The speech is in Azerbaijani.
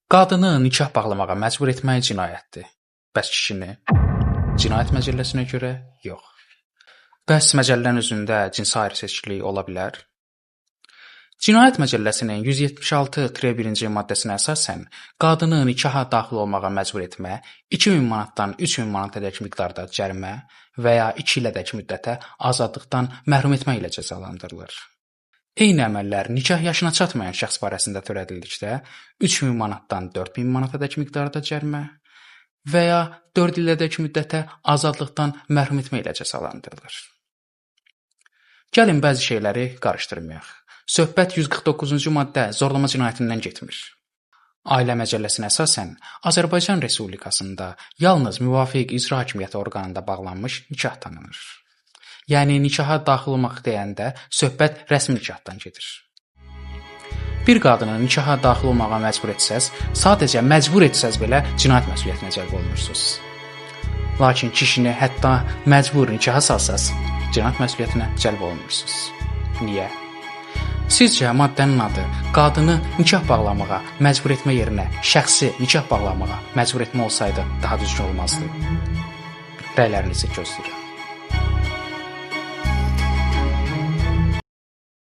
Qadını nikah bağlamağa məcbur etmək cinayətdir. Bəs kişini? Cinayət məcəlləsinə görə yox. Bəs məcəllənin özündə cinsi ayrıseçkilik ola bilər? Cinayət məcəlləsinin 176-1-ci maddəsinə əsasən qadını nikaha daxil olmağa məcbur etmə 2000 manatdan 3000 manatadək miqdarda cərimə və ya 2 ilədək müddətə azadlıqdan məhrum etmə ilə cəzalandırılır. Eyni əməllər nikah yaşına çatmayan şəxs barəsində törədildikdə 3000 manatdan 4000 manatadək miqdarda cərimə və ya 4 ilədək müddətə azadlıqdan məhrum etmə ilə cəzalandırılır. Gəlin bəzi şeyləri qarışdırmayaq. Söhbət 149-cu maddə zorlama cinayətindən getmir. Ailə məcəlləsinə əsasən Azərbaycan Respublikasında yalnız müvafiq icra hakimiyyəti orqanında bağlanmış nikah tanınır. Yəni nikaha daxil olmaq deyəndə söhbət rəsmi nikahdan gedir. Bir qadını nikaha daxil olmağa məcbur etsəz, sadəcə məcbur etsəz belə cinayət məsuliyyətinə cəlb olunursunuz. Lakin kişini hətta məcbur nikaha salsaz, cinayət məsuliyyətinə cəlb olunursunuz. Niyə? Sizcə maddənin adı qadını nikah bağlamağa məcbur etmə yerinə şəxsi nikah bağlamağa məcbur etmə olsaydı daha düzgün olmazdı? Rəylərinizi gözləyirəm.